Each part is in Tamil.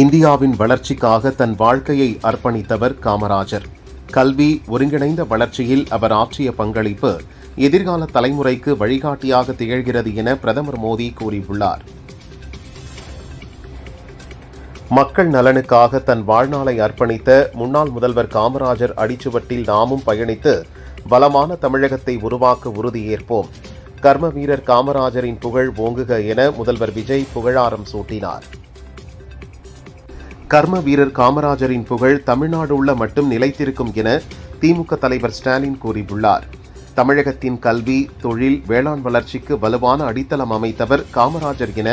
இந்தியாவின் வளர்ச்சிக்காக தன் வாழ்க்கையை அர்ப்பணித்தவர் காமராஜர். கல்வி, ஒருங்கிணைந்த வளர்ச்சியில் அவர் ஆற்றிய பங்களிப்பு எதிர்கால தலைமுறைக்கு வழிகாட்டியாக திகழ்கிறது என பிரதமர் மோடி கூறியுள்ளார். மக்கள் நலனுக்காக தன் வாழ்நாளை அர்ப்பணித்த முன்னாள் முதல்வர் காமராஜர் அடிச்சுவட்டில் நாமும் பயணித்து பலமான தமிழகத்தை உருவாக்க உறுதியேற்போம். கர்ம வீரர் காமராஜரின் புகழ் ஓங்குக என முதல்வர் விஜய் புகழாரம் சூட்டினார். கர்ம வீரர் காமராஜரின் புகழ் தமிழ்நாடு உள்ள மட்டும் நிலைத்திருக்கும் என திமுக தலைவர் ஸ்டாலின் கூறியுள்ளார். தமிழகத்தின் கல்வி, தொழில், வேளாண் வளர்ச்சிக்கு வலுவான அடித்தளம் அமைத்தவர் காமராஜர் என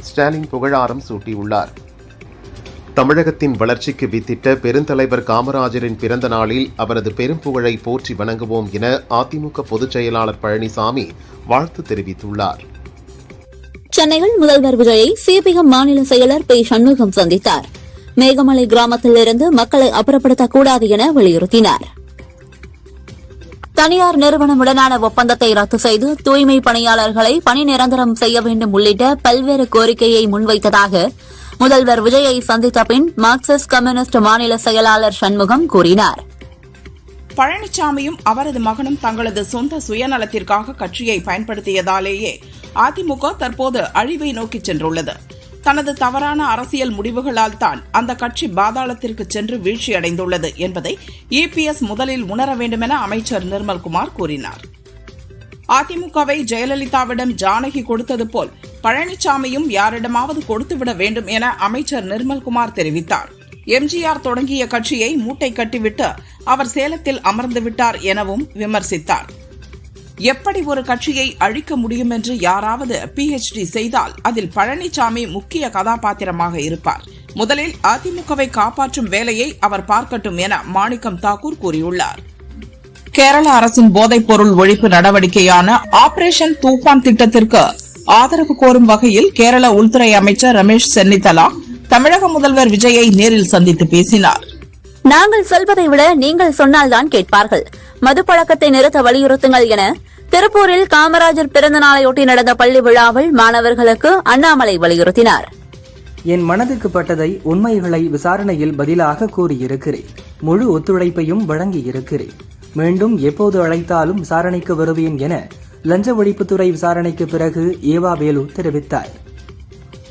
ஸ்டாலின் புகழாரம் சூட்டியுள்ளார். தமிழகத்தின் வளர்ச்சிக்கு வித்திட்ட பெருந்தலைவர் காமராஜரின் பிறந்த நாளில் அவரது பெரும் புகழை போற்றி வணங்குவோம் என அதிமுக பொதுச் செயலாளர் பழனிசாமி வாழ்த்து தெரிவித்துள்ளார். சென்னையில் முதல்வர் விஜயை சிபிஎம் மாநில செயலர் பி. சண்முகம் சந்தித்தார். மேகமலை கிராமத்தில் இருந்து மக்களை அப்புறப்படுத்தக்கூடாது என வலியுறுத்தினார். தனியார் நிறுவனமுடனான ஒப்பந்தத்தை ரத்து செய்து தூய்மை பணியாளர்களை பணி நிரந்தரம் செய்ய வேண்டும் உள்ளிட்ட பல்வேறு கோரிக்கையை முன்வைத்ததாக முதல்வர் விஜயை சந்தித்த பின் மார்க்சிஸ்ட் கம்யூனிஸ்ட் மாநில செயலாளர் சண்முகம் கூறினார். பழனிசாமியும் அவரது மகனும் தங்களது சொந்த சுயநலத்திற்காக கட்சியை பயன்படுத்தியதாலேயே அதிமுக தற்போது அழிவை நோக்கி சென்றுள்ளது. தனது தவறான அரசியல் முடிவுகளால் தான் அந்த கட்சி பாதாளத்திற்கு சென்று வீழ்ச்சியடைந்துள்ளது என்பதை இபிஎஸ் முதலில் உணர வேண்டுமென அமைச்சர் நிர்மல்குமார் கூறினார். அதிமுகவை ஜெயலலிதாவிடம் ஜானகி கொடுத்தது போல் பழனிசாமியும் யாரிடமாவது கொடுத்துவிட வேண்டும் என அமைச்சர் நிர்மல்குமார் தெரிவித்தார். எம்ஜிஆர் தொடங்கிய கட்சியை மூட்டை கட்டிவிட்டு அவர் சேலத்தில் அமர்ந்து விட்டார் எனவும் விமர்சித்தார். எப்படி ஒரு கட்சியை அழிக்க முடியும் என்று யாராவது PhD செய்தால் அதில் பழனிசாமி முக்கிய கதாபாத்திரமாக இருப்பார். முதலில் அதிமுகவை காப்பாற்றும் வேலையை அவர் பார்க்கட்டும் என மாணிக்கம் தாக்கூர் கூறியுள்ளார். கேரள அரசின் போதைப் பொருள் ஒழிப்பு நடவடிக்கையான ஆபரேஷன் தூஃபான் திட்டத்திற்கு ஆதரவு கோரும் வகையில் கேரள உள்துறை அமைச்சர் ரமேஷ் சென்னிதலா தமிழக முதல்வர் விஜயை நேரில் சந்தித்து பேசினார். நாங்கள் சொல்வதை விட நீங்கள் சொன்னால்தான் கேட்பார்கள். மது பழக்கத்தை நிறுத்த வலியுறுத்துங்கள் என திருப்பூரில் காமராஜர் பிறந்த நாளையொட்டி நடந்த பள்ளி விழாவில் மாணவர்களுக்கு அண்ணாமலை வலியுறுத்தினார். என் மனதுக்கு பட்டதை உண்மைகளை விசாரணையில் பதிலாக கூறியிருக்கிறேன். முழு ஒத்துழைப்பையும் வழங்கியிருக்கிறேன். மீண்டும் எப்போது அழைத்தாலும் விசாரணைக்கு வருவேன் என லஞ்ச ஒழிப்புத்துறை விசாரணைக்கு பிறகு ஏவா வேலு தெரிவித்தார்.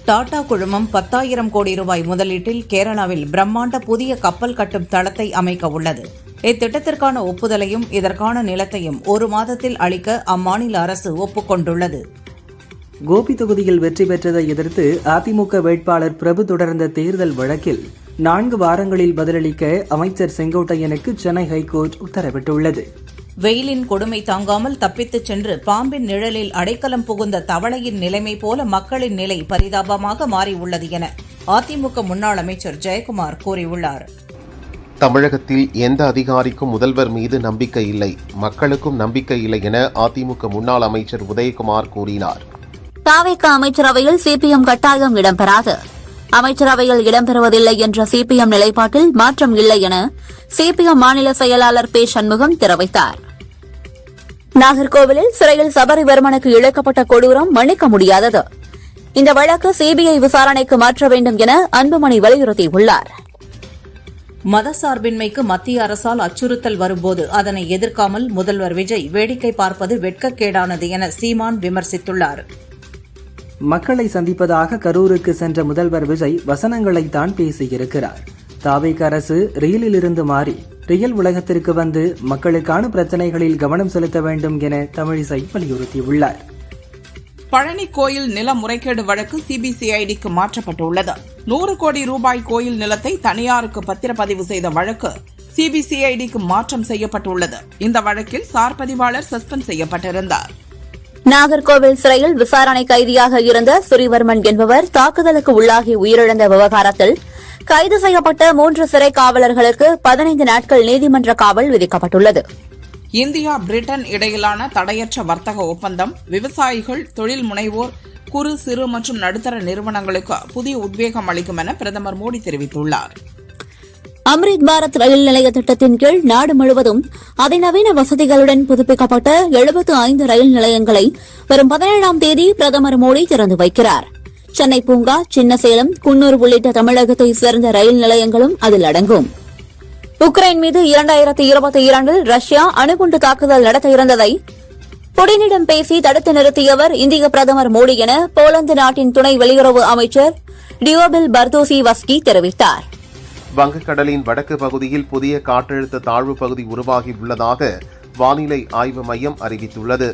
டாடா குழுமம் 10,000 கோடி ரூபாய் முதலீட்டில் கேரளாவில் பிரம்மாண்ட புதிய கப்பல் கட்டும் தளத்தை அமைக்க உள்ளது. இத்திட்டத்திற்கான ஒப்புதலையும் இதற்கான நிலத்தையும் 1 மாதத்தில் அளிக்க அம்மாநில அரசு ஒப்புக்கொண்டுள்ளது. கோபி தொகுதியில் வெற்றி பெற்றதை எதிர்த்து அதிமுக வேட்பாளர் பிரபு தொடர்ந்த தேர்தல் வழக்கில் 4 வாரங்களில் பதிலளிக்க அமைச்சர் செங்கோட்டையனுக்கு சென்னை ஹைகோர்ட் உத்தரவிட்டுள்ளது. வெயிலின் கொடுமை தாங்காமல் தப்பித்துச் சென்று பாம்பின் நிழலில் அடைக்கலம் புகுந்த தவளையின் நிலைமை போல மக்களின் நிலை பரிதாபமாக மாறியுள்ளது என அதிமுக முன்னாள் அமைச்சர் ஜெயக்குமார் கூறியுள்ளார். தமிழகத்தில் எந்த அதிகாரிக்கும் முதல்வர் மீது நம்பிக்கை இல்லை, மக்களுக்கும் நம்பிக்கை இல்லை என அதிமுக முன்னாள் அமைச்சர் உதயகுமார் கூறினார். தாவேக அமைச்சரவையில் சிபிஎம் கட்டாயம் இடம்பெறாது. அமைச்சரவையில் இடம்பெறுவதில்லை என்ற சிபிஎம் நிலைப்பாட்டில் மாற்றம் இல்லை என சிபிஎம் மாநில செயலாளர் பி. சண்முகம் தெரிவித்தார். நாகர்கோவிலில் சிறையில் சபரிவர்மனுக்கு இழைக்கப்பட்ட கொடூரம் மன்னிக்க முடியாதது. இந்த வழக்கு சிபிஐ விசாரணைக்கு மாற்ற வேண்டும் என அன்புமணி வலியுறுத்தியுள்ளார். மதசார்பின்மைக்கு மத்திய அரசால் அச்சுறுத்தல் வரும்போது அதனை எதிர்க்காமல் முதல்வர் விஜய் வேடிக்கை பார்ப்பது வெட்கக்கேடானது என சீமான் விமர்சித்துள்ளார். மக்களை சந்திப்பதாக கரூருக்கு சென்ற முதல்வர் விஜய் வசனங்களைத்தான் பேசியிருக்கிறார். தாவேக அரசு ரியலிலிருந்து மாறி ரியல் உலகத்திற்கு வந்து மக்களுக்கான பிரச்சினைகளில் கவனம் செலுத்த வேண்டும் என தமிழிசை வலியுறுத்தியுள்ளார். பழனி கோயில் நில முறைகேடு வழக்கு சிபிசிஐடிக்கு மாற்றப்பட்டுள்ளது. 100 கோடி ரூபாய் கோயில் நிலத்தை தனியாருக்கு பத்திரப்பதிவு செய்த வழக்கு சிபிசிஐடிக்கு மாற்றம் செய்யப்பட்டுள்ளது. இந்த வழக்கில் சார் பதிவாளர் சஸ்பெண்ட் செய்யப்பட்டிருந்தார். நாகர்கோவில் சிறையில் விசாரணை கைதியாக இருந்த சுரிவர்மன் என்பவர் தாக்குதலுக்கு உள்ளாகி உயிரிழந்த விவகாரத்தில் கைது செய்யப்பட்ட 3 சிறை காவலர்களுக்கு 15 நாட்கள் நீதிமன்ற காவல் விதிக்கப்பட்டுள்ளது. இந்தியா பிரிட்டன் இடையிலான தடையற்ற வர்த்தக ஒப்பந்தம் விவசாயிகள், தொழில் முனைவோர், குறு, சிறு மற்றும் நடுத்தர நிறுவனங்களுக்கு புதிய உத்வேகம் அளிக்கும் என பிரதமர் மோடி தெரிவித்துள்ளார். அம்ரித் பாரத் ரயில் நிலைய திட்டத்தின் கீழ் நாடு முழுவதும் அதிநவீன வசதிகளுடன் புதுப்பிக்கப்பட்ட 75 ரயில் நிலையங்களை வரும் 17ஆம் தேதி பிரதமர் மோடி திறந்து வைக்கிறார். சென்னை பூங்கா, சின்னசேலம், குன்னூர் உள்ளிட்ட தமிழகத்தை சேர்ந்த ரயில் நிலையங்களும் அதில் அடங்கும். உக்ரைன் மீது 2022 ரஷ்யா அணுகுண்டு தாக்குதல் நடத்த இருந்ததை புடினிடம் பேசி தடுத்து நிறுத்தியவர் இந்திய பிரதமர் மோடி என போலந்து நாட்டின் துணை வெளியுறவு அமைச்சர் டியோபில் பர்தோசிவஸ்கி தெரிவித்தார். வங்கக்கடலின் வடக்கு பகுதியில் புதிய காற்றழுத்த தாழ்வு பகுதி உருவாகியுள்ளதாக வானிலை ஆய்வு மையம் அறிவித்துள்ளது.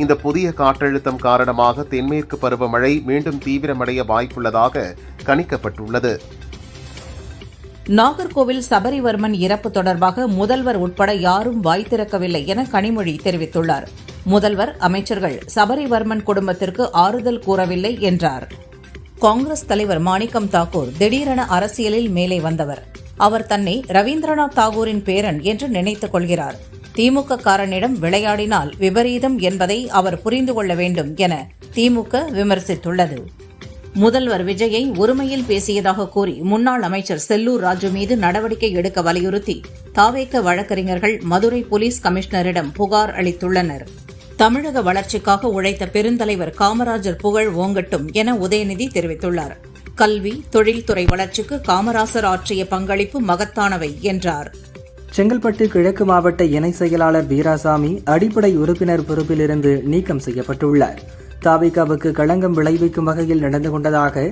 இந்த புதிய காற்றழுத்தம் காரணமாக தென்மேற்கு பருவமழை மீண்டும் தீவிரமடைய வாய்ப்புள்ளதாக கணிக்கப்பட்டுள்ளது. நாகர்கோவில் சபரிவர்மன் இறப்பு தொடர்பாக முதல்வர் உட்பட யாரும் வாய் திறக்கவில்லை என கனிமொழி தெரிவித்துள்ளார். முதல்வர், அமைச்சர்கள் சபரிவர்மன் குடும்பத்திற்கு ஆறுதல் கூறவில்லை என்றார். காங்கிரஸ் தலைவர் மாணிக்கம் தாக்கூர் திடீரென அரசியலில் மேலே வந்தவர். அவர் தன்னை ரவீந்திரநாத் தாகூரின் பேரன் என்று நினைத்துக் கொள்கிறார். திமுக காரனிடம் விளையாடினால் விபரீதம் என்பதை அவர் புரிந்து கொள்ள வேண்டும் என திமுக விமர்சித்துள்ளது. முதல்வர் விஜயை ஒருமையில் பேசியதாக கூறி முன்னாள் அமைச்சர் செல்லூர் ராஜு மீது நடவடிக்கை எடுக்க வலியுறுத்தி தாவேக வழக்கறிஞர்கள் மதுரை போலீஸ் கமிஷனரிடம் புகார் அளித்துள்ளனர். தமிழக வளர்ச்சிக்காக உழைத்த பெருந்தலைவர் காமராஜர் புகழ் ஓங்கட்டும் என உதயநிதி தெரிவித்துள்ளார். கல்வி, தொழில்துறை வளர்ச்சிக்கு காமராசர் ஆற்றிய பங்களிப்பு மகத்தானவை என்றார். செங்கல்பட்டு கிழக்கு மாவட்ட இணை செயலாளர் வீராசாமி அடிப்படை உறுப்பினர் பொறுப்பிலிருந்து நீக்கம் செய்யப்பட்டுள்ளார். தாவேகாவுக்கு களங்கம் விளைவிக்கும் வகையில் நடந்து கொண்டதாக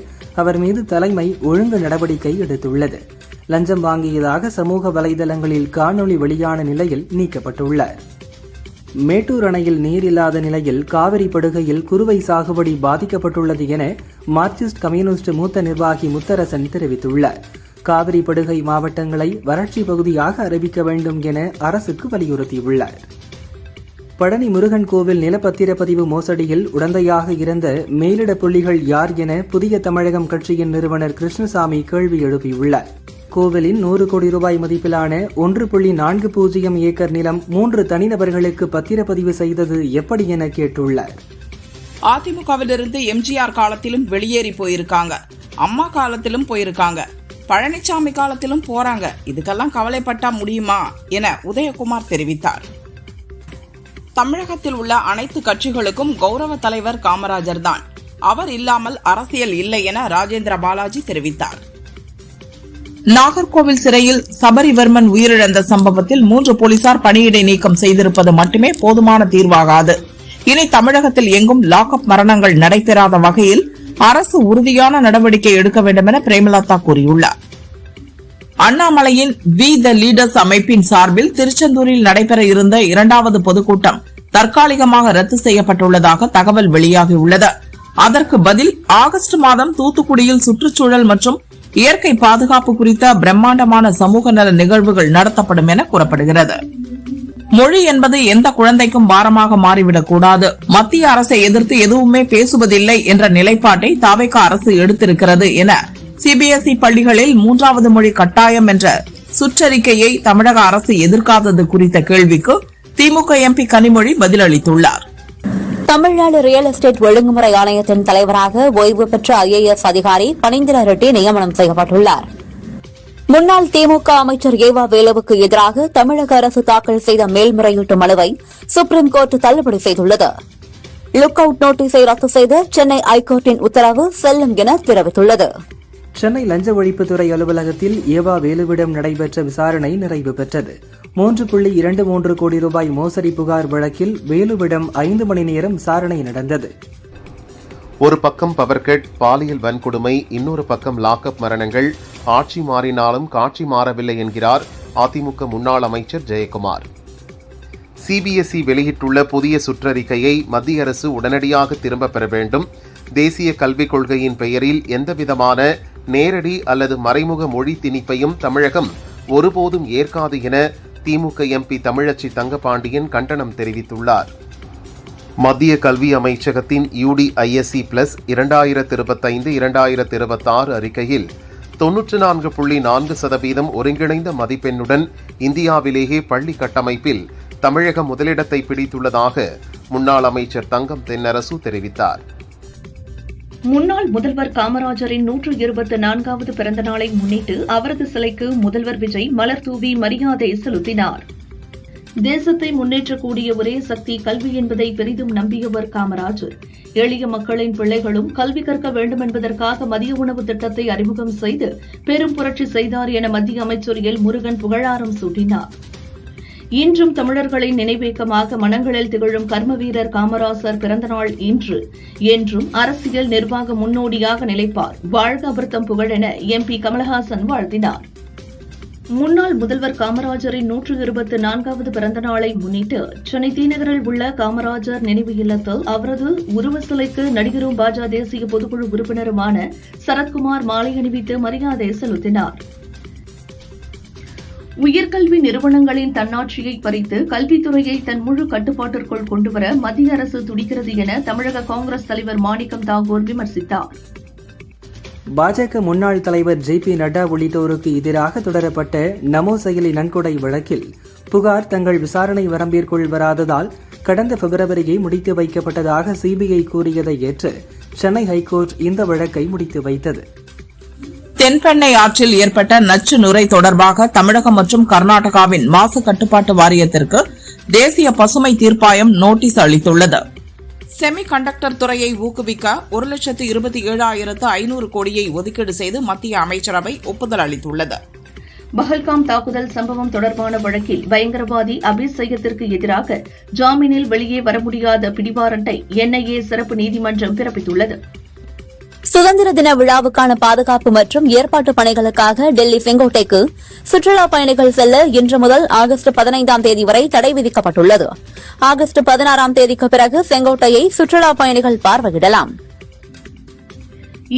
அவர் மீது தலைமை ஒழுங்கு நடவடிக்கை எடுத்துள்ளது. லஞ்சம் வாங்கியதாக சமூக வலைதளங்களில் காணொலி வெளியான நிலையில் நீக்கப்பட்டுள்ளார். மேட்டூர் அணையில் நீர் இல்லாத நிலையில் காவிரி படுகையில் குறுவை சாகுபடி பாதிக்கப்பட்டுள்ளது என மார்க்சிஸ்ட் கம்யூனிஸ்ட் மூத்த நிர்வாகி முத்தரசன் தெரிவித்துள்ளார். காவிரி படுகை மாவட்டங்களை வறட்சி பகுதியாக அறிவிக்க வேண்டும் என அரசுக்கு வலியுறுத்தியுள்ளார். பழனி முருகன் கோவில் நிலப்பத்திரப்பதிவு மோசடியில் உடந்தையாக இருந்த மேலிட புள்ளிகள் யார் என புதிய தமிழகம் கட்சியின் நிறுவனர் கிருஷ்ணசாமி கேள்வி எழுப்பியுள்ளார். கோவிலின் 100 கோடி ரூபாய் மதிப்பிலான 1.40 ஏக்கர் நிலம் 3 தனிநபர்களுக்கு பத்திரப்பதிவு செய்தது எப்படி என கேட்டுள்ளார். அதிமுகவிலிருந்து எம்ஜிஆர் காலத்திலும் வெளியேறி போயிருக்காங்க, அம்மா காலத்திலும் போயிருக்காங்க, பழனிசாமி காலத்திலும் போறாங்க. இதுக்கெல்லாம் கவலைப்பட்டா முடியுமா என உதயகுமார் தெரிவித்தார். தமிழகத்தில் உள்ள அனைத்து கட்சிகளுக்கும் கௌரவ தலைவர் காமராஜர் தான். அவர் இல்லாமல் அரசியல் இல்லை என ராஜேந்திர பாலாஜி தெரிவித்தார். நாகர்கோவில் சிறையில் சபரிவர்மன் உயிரிழந்த சம்பவத்தில் 3 போலீசார் பணியிடை நீக்கம் செய்திருப்பது மட்டுமே போதுமான தீர்வாகாது. இனி தமிழகத்தில் எங்கும் லாக்அப் மரணங்கள் நடைபெறாத வகையில் அரசு உறுதியான நடவடிக்கை எடுக்க வேண்டும் என பிரேமலதா கூறியுள்ளார். அண்ணாமலையின் வி த லீடர்ஸ் அமைப்பின் சார்பில் திருச்செந்தூரில் நடைபெற இருந்த 2வது பொதுக்கூட்டம் தற்காலிகமாக ரத்து செய்யப்பட்டுள்ளதாக தகவல் வெளியாகியுள்ளது. அதற்கு பதில் ஆகஸ்ட் மாதம் தூத்துக்குடியில் சுற்றுச்சூழல் மற்றும் இயற்கை பாதுகாப்பு குறித்த பிரம்மாண்டமான சமூக நல நிகழ்வுகள் நடத்தப்படும் என கூறப்படுகிறது. மொழி என்பது எந்த குழந்தைக்கும் பாரமாக மாறிவிடக் கூடாது. மத்திய அரசை எதிர்த்து எதுவுமே பேசுவதில்லை என்ற நிலைப்பாட்டை தாவேக அரசு எடுத்திருக்கிறது என சிபிஎஸ்இ பள்ளிகளில் 3வது மொழி கட்டாயம் என்ற சுற்றறிக்கையை தமிழக அரசு எதிர்க்காதது குறித்த கேள்விக்கு திமுக எம்பி கனிமொழி பதிலளித்துள்ளார். தமிழ்நாடு ரியல் எஸ்டேட் ஒழுங்குமுறை ஆணையத்தின் தலைவராக ஓய்வு பெற்ற ஐஏஎஸ் அதிகாரி பனீந்திர ரெட்டி நியமனம் செய்யப்பட்டுள்ளார். முன்னாள் திமுக அமைச்சர் ஏவா வேலுவுக்கு எதிராக தமிழக அரசு தாக்கல் செய்த மேல்முறையீட்டு மனுவை சுப்ரீம் கோர்ட் தள்ளுபடி செய்துள்ளது. லுக் அவுட் நோட்டீஸை ரத்து செய்த சென்னை ஐகோர்ட்டின் உத்தரவு செல்லும் என தெரிவித்துள்ளது. சென்னை லஞ்ச ஒழிப்புத்துறை அலுவலகத்தில் ஏவா வேலுவிடம் நடைபெற்ற விசாரணை நிறைவு பெற்றது. 3.23 கோடி ரூபாய் மோசடி புகார் வழக்கில் வேலுவிடம் 5 மணி நேரம் விசாரணை நடந்தது. ஒரு பக்கம் பவர்கட், பாலியல் வன்கொடுமை, இன்னொரு பக்கம் லாக்அப் மரணங்கள். ஆட்சி மாறினாலும் காட்சி மாறவில்லை என்கிறார் அதிமுக முன்னாள் அமைச்சர் ஜெயக்குமார். சிபிஎஸ்இ வெளியிட்டுள்ள புதிய சுற்றறிக்கையை மத்திய அரசு உடனடியாக திரும்பப் பெற வேண்டும். தேசிய கல்விக் கொள்கையின் பெயரில் எந்தவிதமான நேரடி அல்லது மறைமுக மொழி திணிப்பையும் தமிழகம் ஒருபோதும் ஏற்காது என திமுக எம்பி தமிழச்சி தங்கபாண்டியன் கண்டனம் தெரிவித்துள்ளார். மத்திய கல்வி அமைச்சகத்தின் UDISC பிளஸ் 2025-2026 அறிக்கையில் 94.4% ஒருங்கிணைந்த மதிப்பெண்ணுடன் இந்தியாவிலேயே பள்ளி கட்டமைப்பில் தமிழகம் முதலிடத்தை பிடித்துள்ளதாக முன்னாள் அமைச்சர் தங்கம் தென்னரசு தெரிவித்தார். முன்னாள் முதல்வர் காமராஜரின் 124வது பிறந்த நாளை முன்னிட்டு அவரது சிலைக்கு முதல்வர் விஜய் மலர் தூவி மரியாதை செலுத்தினார். தேசத்தை முன்னேற்றக்கூடிய ஒரே சக்தி கல்வி என்பதை பெரிதும் நம்பியவர் காமராஜர். எளிய மக்களின் பிள்ளைகளும் கல்வி கற்க வேண்டும் என்பதற்காக மதிய உணவு திட்டத்தை அறிமுகம் செய்து பெரும் புரட்சி செய்தார் என மத்திய அமைச்சர் எல் முருகன் புகழாரம் சூட்டினார். இன்றும் தமிழர்களின் நினைவேக்கமாக மனங்களில் திகழும் கர்ம வீரர் காமராசர் பிறந்தநாள் இன்று. என்றும் அரசியல் நிர்வாக முன்னோடியாக நிலைப்பார். வாழ்க அபர்த்தம் புகழ் என MP கமலஹாசன் வாழ்த்தினார். முன்னாள் முதல்வர் காமராஜரின் 124வது பிறந்த நாளை முன்னிட்டு சென்னை தீநகரில் உள்ள காமராஜர் நினைவு இல்லத்தில் அவரது உருவ சிலைக்கு நடிகரும் பாஜக தேசிய பொதுக்குழு உறுப்பினருமான சரத்குமார் மாலை அணிவித்து மரியாதை செலுத்தினார். உயர்கல்வி நிறுவனங்களின் தன்னாட்சியை பறித்து கல்வித்துறையை தன் முழு கட்டுப்பாட்டிற்குள் கொண்டுவர மத்திய அரசு துடிக்கிறது என தமிழக காங்கிரஸ் தலைவர் மாணிக்கம் தாகூர் விமர்சித்தார். பாஜக முன்னாள் தலைவர் JP நட்டா உள்ளிட்டோருக்கு எதிராக தொடரப்பட்ட நமோ செயலி நன்கொடை வழக்கில் புகார் தங்கள் விசாரணை வரம்பிற்குள் வராததால் கடந்த பிப்ரவரியை முடித்து வைக்கப்பட்டதாக CBI கூறியதை ஏற்று சென்னை ஹைகோர்ட் இந்த வழக்கை முடித்து வைத்தது. தென்பெண்ணை ஆற்றில் ஏற்பட்ட நச்சு நுரை தொடர்பாக தமிழகம் மற்றும் கர்நாடகாவின் மாசு கட்டுப்பாட்டு வாரியத்திற்கு தேசிய பசுமை தீர்ப்பாயம் நோட்டீஸ் அளித்துள்ளது. செமி கண்டக்டர் துறையை ஊக்குவிக்க 1,27,500 கோடியை ஒதுக்கீடு செய்து மத்திய அமைச்சரவை ஒப்புதல் அளித்துள்ளது. பஹல்காம் தாக்குதல் சம்பவம் தொடர்பான வழக்கில் பயங்கரவாதி அபீஸ் சையத்திற்கு எதிராக ஜாமீனில் வெளியே வர முடியாத பிடிவாரண்டை NIA சிறப்பு நீதிமன்றம் பிறப்பித்துள்ளது. சுதந்திர தின விழாவுக்கான பாதுகாப்பு மற்றும் ஏற்பாட்டு பணிகளுக்காக டெல்லி செங்கோட்டைக்கு சுற்றுலா பயணிகள் செல்ல இன்று முதல் ஆகஸ்ட் 15ஆம் தேதி வரை தடை விதிக்கப்பட்டுள்ளது. ஆகஸ்ட் 16ஆம் தேதிக்கு பிறகு செங்கோட்டையை சுற்றுலா பயணிகள் பார்வையிடலாம்.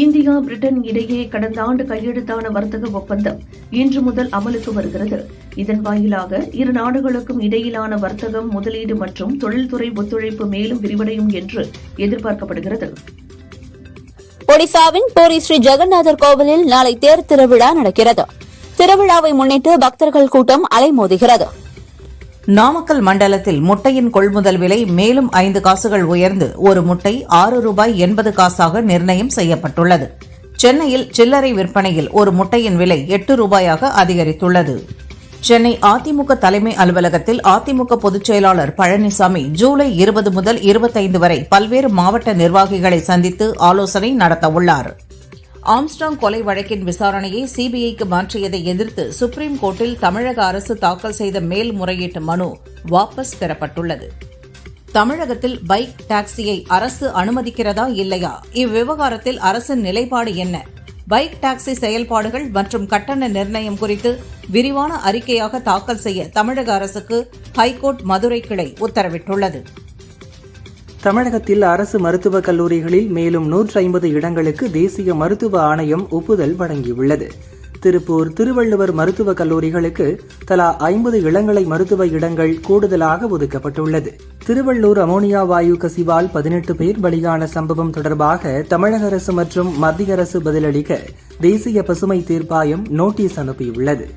இந்தியா பிரிட்டன் இடையே கடந்த ஆண்டு கையெழுத்தான வர்த்தக ஒப்பந்தம் இன்று முதல் அமலுக்கு வருகிறது. இதன் வாயிலாக இரு நாடுகளுக்கும் இடையிலான வர்த்தகம், முதலீடு மற்றும் தொழில்துறை ஒத்துழைப்பு மேலும் விரிவடையும் என்று எதிர்பார்க்கப்படுகிறது. ஒடிசாவின் பூரி ஸ்ரீ ஜெகநாதர் கோவிலில் நாளை தேர் திருவிழா நடக்கிறது. திருவிழாவை முன்னிட்டு பக்தர்கள் கூட்டம் அலைமோதுகிறது. நாமக்கல் மண்டலத்தில் முட்டையின் கொள்முதல் விலை மேலும் 5 காசுகள் உயர்ந்து ஒரு முட்டை ₹6.80 நிர்ணயம் செய்யப்பட்டுள்ளது. சென்னையில் சில்லறை விற்பனையில் ஒரு முட்டையின் விலை ₹8 அதிகரித்துள்ளது. சென்னை அதிமுக தலைமை அலுவலகத்தில் அதிமுக பொதுச் செயலாளர் பழனிசாமி ஜூலை 20 முதல் 25 வரை பல்வேறு மாவட்ட நிர்வாகிகளை சந்தித்து ஆலோசனை நடத்தவுள்ளார். ஆம்ஸ்ட்ராங் கொலை வழக்கின் விசாரணையை CBIக்கு மாற்றியதை எதிர்த்து சுப்ரீம் கோர்ட்டில் தமிழக அரசு தாக்கல் செய்த மேல்முறையீட்டு மனு வாபஸ் பெறப்பட்டுள்ளது. தமிழகத்தில் பைக் டாக்ஸியை அரசு அனுமதிக்கிறதா இல்லையா? இவ்விவகாரத்தில் அரசின் நிலைப்பாடு என்ன? பைக் டாக்ஸி செயல்பாடுகள் மற்றும் கட்டண நிர்ணயம் குறித்து விரிவான அறிக்கையாக தாக்கல் செய்ய தமிழக அரசுக்கு ஹைகோர்ட் மதுரை கிளை உத்தரவிட்டுள்ளது. தமிழகத்தில் அரசு மருத்துவக் கல்லூரிகளில் மேலும் 150 இடங்களுக்கு தேசிய மருத்துவ ஆணையம் ஒப்புதல் வழங்கியுள்ளது. திருப்பூர், திருவள்ளுவர் மருத்துவக் கல்லூரிகளுக்கு தலா 50 இளங்கலை மருத்துவ இடங்கள் கூடுதலாக ஒதுக்கப்பட்டுள்ளது. திருவள்ளூர் அமோனியா வாயு கசிவால் 18 பேர் பலியான சம்பவம் தொடர்பாக தமிழக அரசு மற்றும் மத்திய அரசு பதிலளிக்க தேசிய பசுமை தீர்ப்பாயம் நோட்டீஸ் அனுப்பியுள்ளது.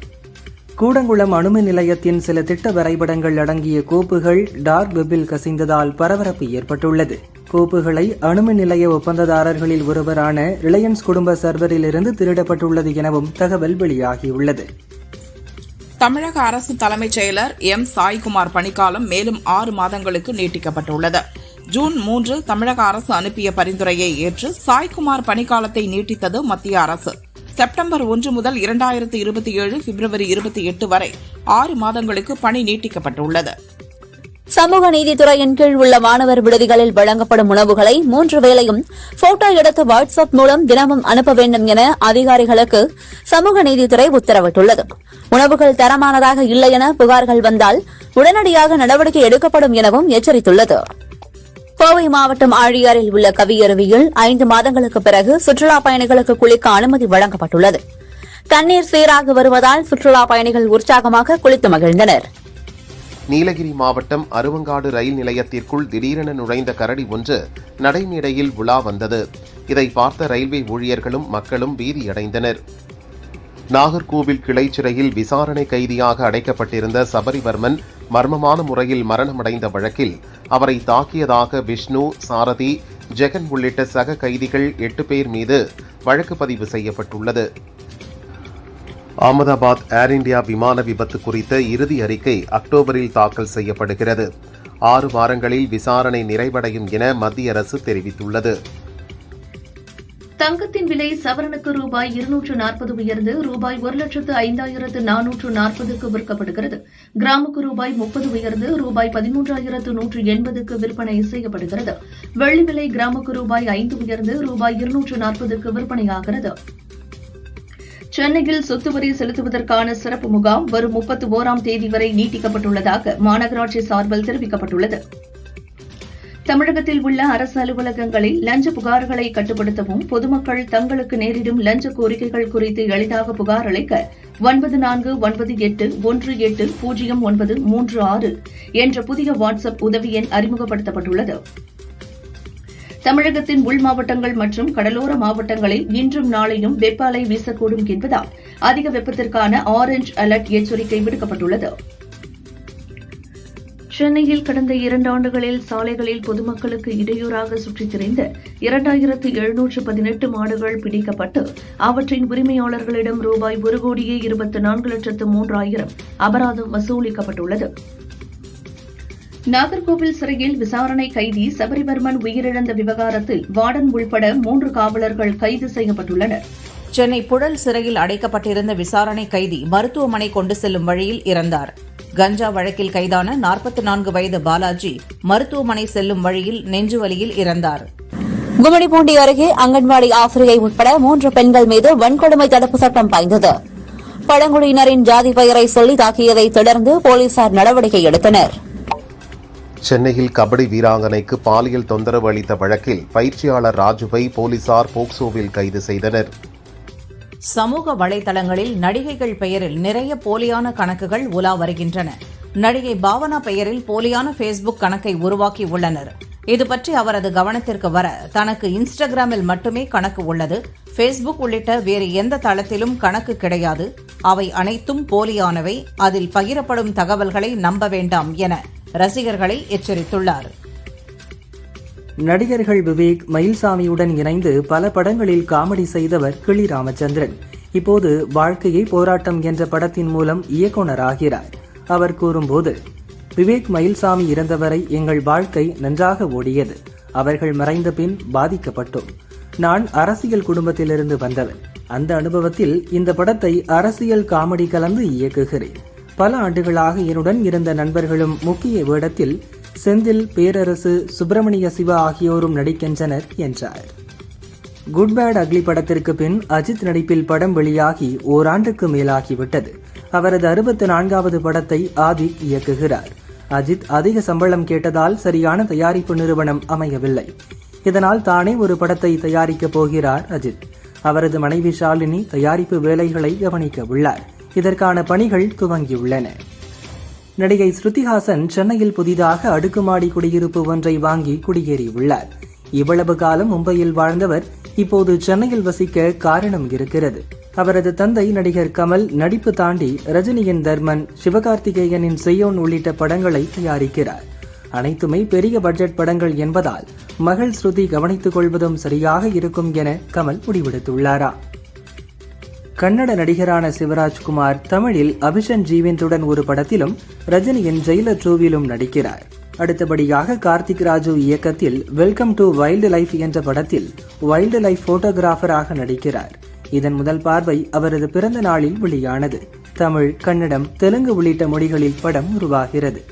கூடங்குளம் அணுமின் நிலையத்தின் சில திட்ட வரைபடங்கள் அடங்கிய கோப்புகள் டார்க் வெப்பில் கசிந்ததால் பரபரப்பு ஏற்பட்டுள்ளது. கோப்புகளை அணுமின் நிலைய ஒப்பந்ததாரர்களில் ஒருவரான ரிலையன்ஸ் குடும்ப சர்வரிலிருந்து திருடப்பட்டுள்ளது எனவும் தகவல் வெளியாகியுள்ளது. தமிழக அரசு தலைமைச் செயலர் சாய்குமார் பணிக்காலம் மேலும் 6 மாதங்களுக்கு நீட்டிக்கப்பட்டுள்ளது. ஜூன் 3 தமிழக அரசு அனுப்பிய பரிந்துரையை ஏற்று சாய்குமார் பணிக்காலத்தை நீட்டித்தது மத்திய அரசு. செப்டம்பர் 1 முதல் 2027 பிப்ரவரி 28 வரை 6 மாதங்களுக்கு பணி நீட்டிக்கப்பட்டுள்ளது. சமூக நீதித்துறையின் கீழ் உள்ள மாணவர் விடுதிகளில் வழங்கப்படும் உணவுகளை 3 வேளையும் போட்டோ எடுத்து வாட்ஸ்அப் மூலம் தினமும் அனுப்ப வேண்டும் என அதிகாரிகளுக்கு சமூக நீதித்துறை உத்தரவிட்டுள்ளது. உணவுகள் தரமானதாக இல்லை என புகார்கள் வந்தால் உடனடியாக நடவடிக்கை எடுக்கப்படும் எனவும் எச்சரித்துள்ளது. கோவை மாவட்டம் ஆழியாறில் உள்ள கவியருவியில் 5 மாதங்களுக்கு பிறகு சுற்றுலா பயணிகளுக்கு குளிக்க அனுமதி வழங்கப்பட்டுள்ளது. தண்ணீர் சீராக வருவதால் சுற்றுலா பயணிகள் உற்சாகமாக குளித்து மகிழ்ந்தனர். நீலகிரி மாவட்டம் அருவங்காடு ரயில் நிலையத்திற்குள் திடீரென நுழைந்த கரடி ஒன்று நடைமேடையில் உலா வந்தது. இதை பார்த்த ரயில்வே ஊழியர்களும் மக்களும் பீதியடைந்தனர். நாகர்கோவில் கிளை சிறையில் விசாரணை கைதியாக அடைக்கப்பட்டிருந்த சபரிவர்மன் மர்மமான முறையில் மரணமடைந்த வழக்கில் அவரை தாக்கியதாக விஷ்ணு, சாரதி, ஜெகன் உள்ளிட்ட சக கைதிகள் 8 பேர் மீது வழக்கு பதிவு செய்யப்பட்டுள்ளது. அகமதாபாத் ஏர் இந்தியா விமான விபத்து குறித்த இறுதி அறிக்கை அக்டோபரில் தாக்கல் செய்யப்படுகிறது. 6 வாரங்களில் விசாரணை நிறைவடையும் என மத்திய அரசு தெரிவித்துள்ளது. தங்கத்தின் விலை சவரனுக்கு ரூபாய் 240 உயர்ந்து ரூபாய் 1,05,440க்கு விற்கப்படுகிறது. கிராமுக்கு ரூபாய் 30 உயர்ந்து ரூபாய் 13,180க்கு விற்பனை செய்யப்படுகிறது. வெள்ளி விலை கிராமுக்கு ரூபாய் 5 உயர்ந்து ரூபாய் 240க்கு விற்பனையாகிறது. சென்னையில் சொத்து வரி செலுத்துவதற்கான சிறப்பு முகாம் வரும் 31ஆம் தேதி வரை நீட்டிக்கப்பட்டுள்ளதாக மாநகராட்சி சார்பில் தெரிவிக்கப்பட்டுள்ளது. தமிழகத்தில் உள்ள அரசு அலுவலகங்களில் லஞ்ச புகார்களை கட்டுப்படுத்தவும் பொதுமக்கள் தங்களுக்கு நேரிடும் லஞ்ச கோரிக்கைகள் குறித்து எளிதாக புகார் அளிக்க 9498180936 என்ற புதிய வாட்ஸ்அப் உதவி எண் அறிமுகப்படுத்தப்பட்டுள்ளது. தமிழகத்தின் உள் மாவட்டங்கள் மற்றும் கடலோர மாவட்டங்களில் இன்றும் நாளையும் வெப்ப அலை வீசக்கூடும் என்பதால் அதிக வெப்பத்திற்கான ஆரஞ்ச் அலர்ட் எச்சரிக்கை விடுக்கப்பட்டுள்ளது. சென்னையில் கடந்த 2 ஆண்டுகளில் சாலைகளில் பொதுமக்களுக்கு இடையூறாக சுற்றித் திரிந்த 2718 மாடுகள் பிடிக்கப்பட்டு அவற்றின் உரிமையாளர்களிடம் ரூபாய் 1,24,03,000 அபராதம் வசூலிக்கப்பட்டுள்ளது. நாகர்கோவில் சிறையில் விசாரணை கைதி சபரிவர்மன் உயிரிழந்த விவகாரத்தில் வார்டன் உள்பட 3 காவலர்கள் கைது செய்யப்பட்டுள்ளனர். சென்னை புழல் சிறையில் அடைக்கப்பட்டிருந்த விசாரணை கைதி மருத்துவமனை கொண்டு செல்லும் வழியில் இறந்தார். கஞ்சா வழக்கில் கைதான 44 வயது பாலாஜி மருத்துவமனை செல்லும் வழியில் நெஞ்சுவலியில் இறந்தார். கும்மிடிப்பூண்டி அருகே அங்கன்வாடி ஆசிரியை உட்பட 3 பெண்கள் மீது வன்கொடுமை தடுப்பு சட்டம் பாய்ந்தது. பழங்குடியினரின் ஜாதி பெயரை சொல்லி தாக்கியதை தொடர்ந்து போலீசார் நடவடிக்கை எடுத்தனர். சென்னையில் கபடி வீராங்கனைக்கு பாலியல் தொந்தரவு அளித்த வழக்கில் பயிற்சியாளர் ராஜுவை போலீசார் போக்சோவில் கைது செய்தனர். சமூக வலைதளங்களில் நடிகைகள் பெயரில் நிறைய போலியான கணக்குகள் உலா வருகின்றன. நடிகை பாவனா பெயரில் போலியான ஃபேஸ்புக் கணக்கை உருவாக்கி உள்ளனர். இதுபற்றி அவரது கவனத்திற்கு வர தனக்கு இன்ஸ்டாகிராமில் மட்டுமே கணக்கு உள்ளது, ஃபேஸ்புக் உள்ளிட்ட வேறு எந்த தளத்திலும் கணக்கு கிடையாது, அவை அனைத்தும் போலியானவை, அதில் பகிரப்படும் தகவல்களை நம்ப வேண்டாம் என ரசிகர்களை எச்சரித்துள்ளார். நடிகர்கள் விவேக், மயில்சாமியுடன் இணைந்து பல படங்களில் காமெடி செய்தவர் கிளி ராமச்சந்திரன் இப்போது வாழ்க்கையை போராட்டம் என்ற படத்தின் மூலம் இயக்குனராகிறார். அவர் கூறும்போது, விவேக், மயில்சாமி இறந்தவரை எங்கள் வாழ்க்கை நன்றாக ஓடியது. அவர்கள் மறைந்த பின் பாதிக்கப்பட்டோம். நான் அரசியல் குடும்பத்திலிருந்து வந்தவன். அந்த அனுபவத்தில் இந்த படத்தை அரசியல் காமெடி கலந்து இயக்குகிறேன். பல ஆண்டுகளாக என்னுடன் இருந்த நண்பர்களும் முக்கிய வேடத்தில் செந்தில், பேரரசு, சுப்பிரமணிய சிவா ஆகியோரும் நடிக்கின்றனர் என்றார். குட் பேட் அக்லி படத்திற்கு பின் அஜித் நடிப்பில் படம் வெளியாகி ஓராண்டுக்கு மேலாகிவிட்டது. அவரது 64வது படத்தை ஆதிக் இயக்குகிறார். அஜித் அதிக சம்பளம் கேட்டதால் சரியான தயாரிப்பு நிறுவனம் அமையவில்லை. இதனால் தானே ஒரு படத்தை தயாரிக்கப் போகிறார் அஜித். அவரது மனைவி ஷாலினி தயாரிப்பு வேலைகளை கவனிக்க உள்ளார். இதற்கான பணிகள் துவங்கியுள்ளன. நடிகை ஸ்ருதிஹாசன் சென்னையில் புதிதாக அடுக்குமாடி குடியிருப்பு ஒன்றை வாங்கி குடியேறியுள்ளார். இவ்வளவு காலம் மும்பையில் வாழ்ந்தவர் இப்போது சென்னையில் வசிக்க காரணம் இருக்கிறது. அவரது தந்தை நடிகர் கமல் நடிப்பு தாண்டி ரஜினியின் தர்மன், சிவகார்த்திகேயனின் செய்யோன் உள்ளிட்ட படங்களை தயாரிக்கிறார். அனைத்துமே பெரிய பட்ஜெட் படங்கள் என்பதால் மகள் ஸ்ருதி கவனித்துக் கொள்வதும் சரியாக இருக்கும் என கமல் முடிவெடுத்துள்ளாரா. கன்னட நடிகரான சிவராஜ்குமார் தமிழில் அபிஷன் ஜீவந்துடன் ஒரு படத்திலும் ரஜினியின் ஜெயிலர் 2விலும் நடிக்கிறார். அடுத்தபடியாக கார்த்திக் ராஜு இயக்கத்தில் வெல்கம் டு வைல்டு லைஃப் என்ற படத்தில் வைல்டு லைஃப் போட்டோகிராஃபராக நடிக்கிறார். இதன் முதல் பார்வை அவரது பிறந்த நாளில் வெளியானது. தமிழ், கன்னடம், தெலுங்கு உள்ளிட்ட மொழிகளில் படம் உருவாகிறது.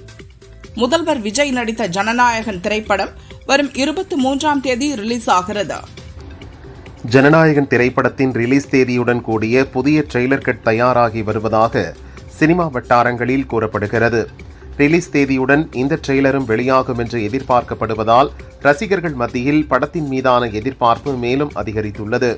முதல்வர் விஜய் நடித்த ஜனநாயகன் திரைப்படம் வரும் 23ஆம் தேதி ரிலீஸ் ஆகிறது. ஜனநாயகன் திரைப்படத்தின் ரிலீஸ் தேதியுடன் கூடிய புதிய ட்ரெய்லர் கட் தயாராகி வருவதாக சினிமா வட்டாரங்களில் கூறப்படுகிறது. ரிலீஸ் தேதியுடன் இந்த ட்ரெய்லரும் வெளியாகும் என்று எதிர்பார்க்கப்படுவதால் ரசிகர்கள் மத்தியில் படத்தின் மீதான எதிர்பார்ப்பு மேலும் அதிகரித்துள்ளது.